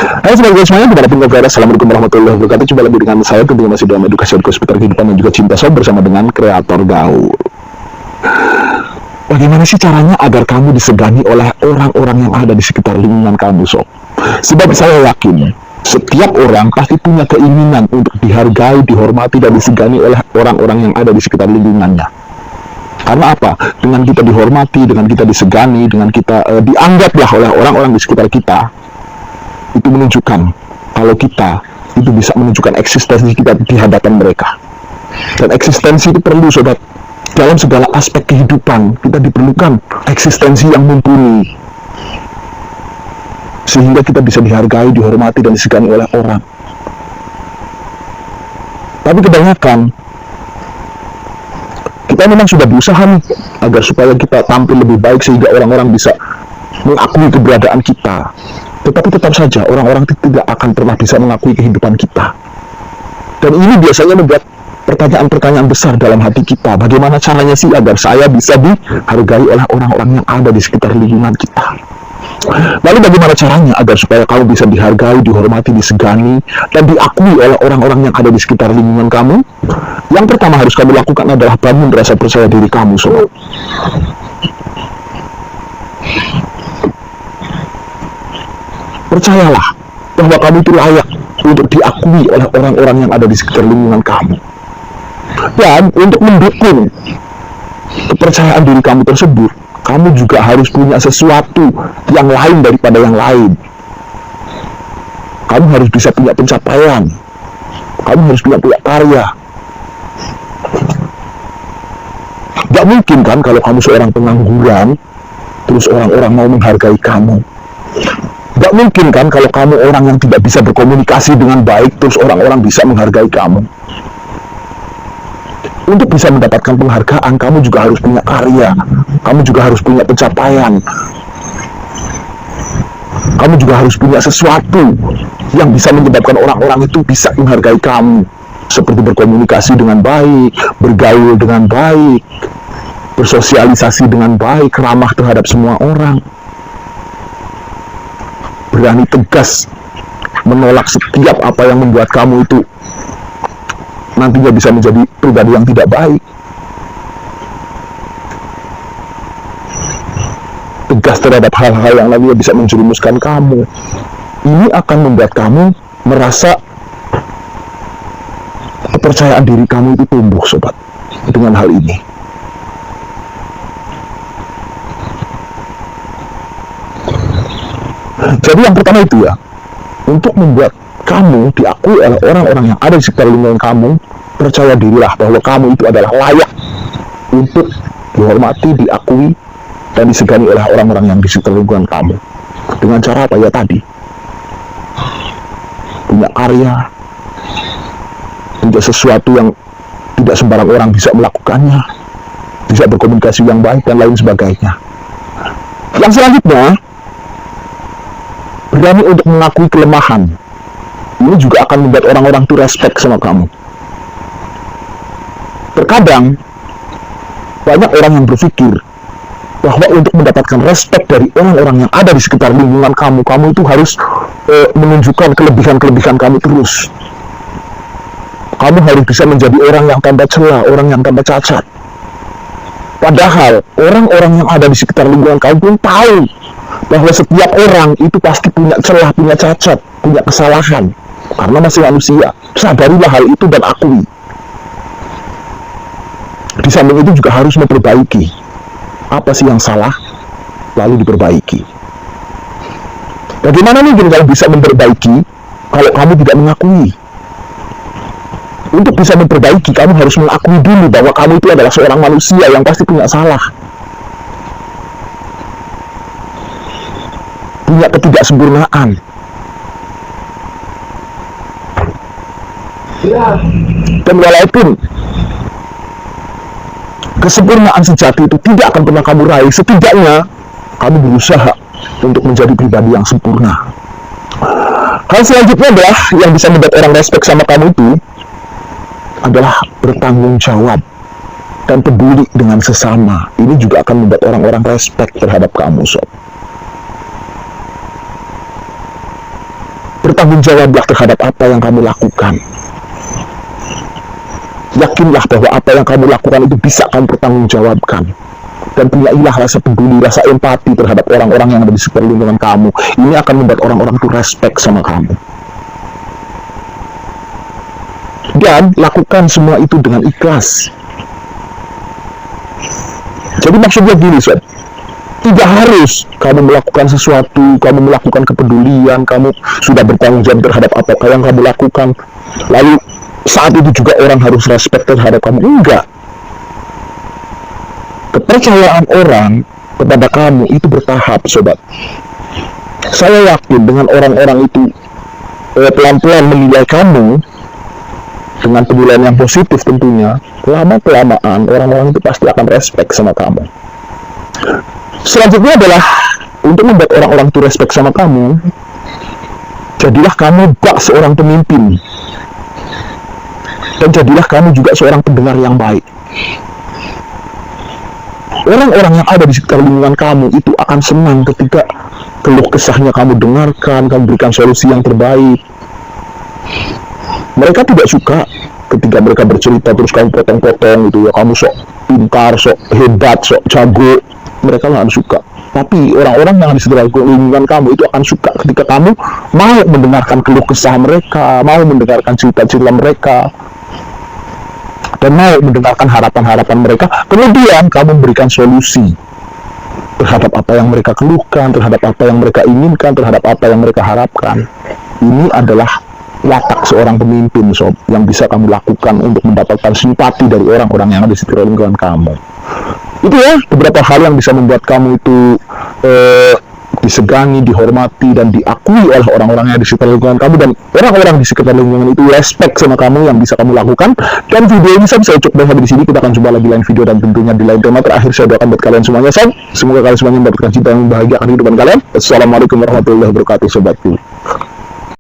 Halo semuanya, semuanya dimanapun kau berada, assalamualaikum warahmatullahi wabarakatuh. Coba lagi dengan saya tentunya masih dalam edukasi seputar kehidupan dan juga cinta sob bersama dengan kreator gaul. Bagaimana sih caranya agar kamu disegani oleh orang-orang yang ada di sekitar lingkungan kamu sob? Sebab saya yakin setiap orang pasti punya keinginan untuk dihargai, dihormati, dan disegani oleh orang-orang yang ada di sekitar lingkungannya. Karena apa? Dengan kita dihormati, dengan kita disegani, dengan kita dianggaplah oleh orang-orang di sekitar kita, itu menunjukkan kalau kita itu bisa menunjukkan eksistensi kita di hadapan mereka. Dan eksistensi itu perlu sobat. Dalam segala aspek kehidupan kita diperlukan eksistensi yang mumpuni, sehingga kita bisa dihargai, dihormati, dan disegani oleh orang. Tapi kebanyakan kita memang sudah berusaha nih agar supaya kita tampil lebih baik sehingga orang-orang bisa mengakui keberadaan kita. Tetapi tetap saja orang-orang tidak akan pernah bisa mengakui kehidupan kita. Dan ini biasanya membuat pertanyaan-pertanyaan besar dalam hati kita. Bagaimana caranya sih agar saya bisa dihargai oleh orang-orang yang ada di sekitar lingkungan kita? Lalu bagaimana caranya agar supaya kamu bisa dihargai, dihormati, disegani, dan diakui oleh orang-orang yang ada di sekitar lingkungan kamu? Yang pertama harus kamu lakukan adalah bangun rasa percaya diri kamu, sobat. Percayalah bahwa kamu itu layak untuk diakui oleh orang-orang yang ada di sekitar lingkungan kamu. Dan untuk mendukung kepercayaan diri kamu tersebut, kamu juga harus punya sesuatu yang lain daripada yang lain. Kamu harus bisa punya pencapaian. Kamu harus punya karya. Gak mungkin kan kalau kamu seorang pengangguran, terus orang-orang mau menghargai kamu. Gak mungkin kan kalau kamu orang yang tidak bisa berkomunikasi dengan baik, terus orang-orang bisa menghargai kamu. Untuk bisa mendapatkan penghargaan, kamu juga harus punya karya. Kamu juga harus punya pencapaian. Kamu juga harus punya sesuatu yang bisa menyebabkan orang-orang itu bisa menghargai kamu. Seperti berkomunikasi dengan baik, bergaul dengan baik, bersosialisasi dengan baik, ramah terhadap semua orang, berani tegas menolak setiap apa yang membuat kamu itu nantinya bisa menjadi pribadi yang tidak baik. Tegas terhadap hal-hal yang nantinya bisa menjerumuskan kamu. Ini akan membuat kamu merasa kepercayaan diri kamu itu tumbuh, sobat, dengan hal ini. Jadi yang pertama itu ya, untuk membuat kamu diakui oleh orang-orang yang ada di sekitar lingkungan kamu, percaya dirilah bahwa kamu itu adalah layak untuk dihormati, diakui, dan disegani oleh orang-orang yang di sekitar lingkungan kamu. Dengan cara apa ya tadi? Punya karya, punya sesuatu yang tidak sembarang orang bisa melakukannya, bisa berkomunikasi yang baik, dan lain sebagainya. Yang selanjutnya, berani untuk mengakui kelemahan. Ini juga akan membuat orang-orang itu respect sama kamu. Terkadang banyak orang yang berpikir bahwa untuk mendapatkan respect dari orang-orang yang ada di sekitar lingkungan kamu, kamu itu harus menunjukkan kelebihan-kelebihan kamu terus. Kamu harus bisa menjadi orang yang tanpa celah, orang yang tanpa cacat. Padahal orang-orang yang ada di sekitar lingkungan kamu pun tahu bahwa setiap orang itu pasti punya celah, punya cacat, punya kesalahan. Karena masih manusia. Sadarilah hal itu dan akui. Di samping itu juga harus memperbaiki. Apa sih yang salah, lalu diperbaiki. Bagaimana mungkin kalau bisa memperbaiki kalau kamu tidak mengakui? Untuk bisa memperbaiki, kamu harus mengakui dulu bahwa kamu itu adalah seorang manusia yang pasti punya salah, punya ketidaksempurnaan. Dan walaupun kesempurnaan sejati itu tidak akan pernah kamu raih, setidaknya kamu berusaha untuk menjadi pribadi yang sempurna. Hal selanjutnya adalah yang bisa membuat orang respect sama kamu itu adalah bertanggung jawab dan peduli dengan sesama. Ini juga akan membuat orang-orang respect terhadap kamu, sob. Bertanggung jawablah terhadap apa yang kamu lakukan. Yakinlah bahwa apa yang kamu lakukan itu bisa kamu pertanggungjawabkan. Dan punyailah rasa peduli, rasa empati terhadap orang-orang yang ada di sekitar lingkungan kamu. Ini akan membuat orang-orang itu respect sama kamu. Dan lakukan semua itu dengan ikhlas. Jadi maksudnya gini, sob. Tidak harus kamu melakukan sesuatu, kamu melakukan kepedulian, kamu sudah bertanggung jawab terhadap apa yang kamu lakukan, lalu saat itu juga orang harus respect terhadap kamu. Enggak. Kepercayaan orang kepada kamu itu bertahap, sobat. Saya yakin dengan orang-orang itu pelan-pelan menilai kamu dengan penilaian yang positif tentunya, lama-kelamaan orang-orang itu pasti akan respect sama kamu. Selanjutnya adalah untuk membuat orang-orang itu respect sama kamu, jadilah kamu bak seorang pemimpin. Dan jadilah kamu juga seorang pendengar yang baik. Orang-orang yang ada di sekitar lingkungan kamu itu akan senang ketika keluh kesahnya kamu dengarkan, kamu berikan solusi yang terbaik. Mereka tidak suka ketika mereka bercerita terus kamu potong-potong gitu ya, kamu sok pintar, sok hebat, sok jago. Mereka nggak suka. Tapi orang-orang yang ada di sekitar lingkungan kamu itu akan suka ketika kamu mau mendengarkan keluh kesah mereka, mau mendengarkan cerita-cerita mereka, dan mau mendengarkan harapan-harapan mereka. Kemudian kamu memberikan solusi terhadap apa yang mereka keluhkan, terhadap apa yang mereka inginkan, terhadap apa yang mereka harapkan. Ini adalah watak seorang pemimpin, sob, yang bisa kamu lakukan untuk mendapatkan simpati dari orang-orang yang ada di sekitar lingkungan kamu. Itu ya beberapa hal yang bisa membuat kamu itu disegani, dihormati, dan diakui oleh orang-orang yang di sekitar lingkungan kamu, dan orang-orang di sekitar lingkungan itu respect sama kamu yang bisa kamu lakukan. Dan video ini saya cukup sampai di sini. Kita akan coba lagi lain video dan tentunya di lain tema. Terakhir saya doakan buat kalian semuanya, sob, semoga kalian semuanya mendapatkan cinta yang membahagiakan kehidupan kalian. Assalamualaikum warahmatullahi wabarakatuh, sobatku.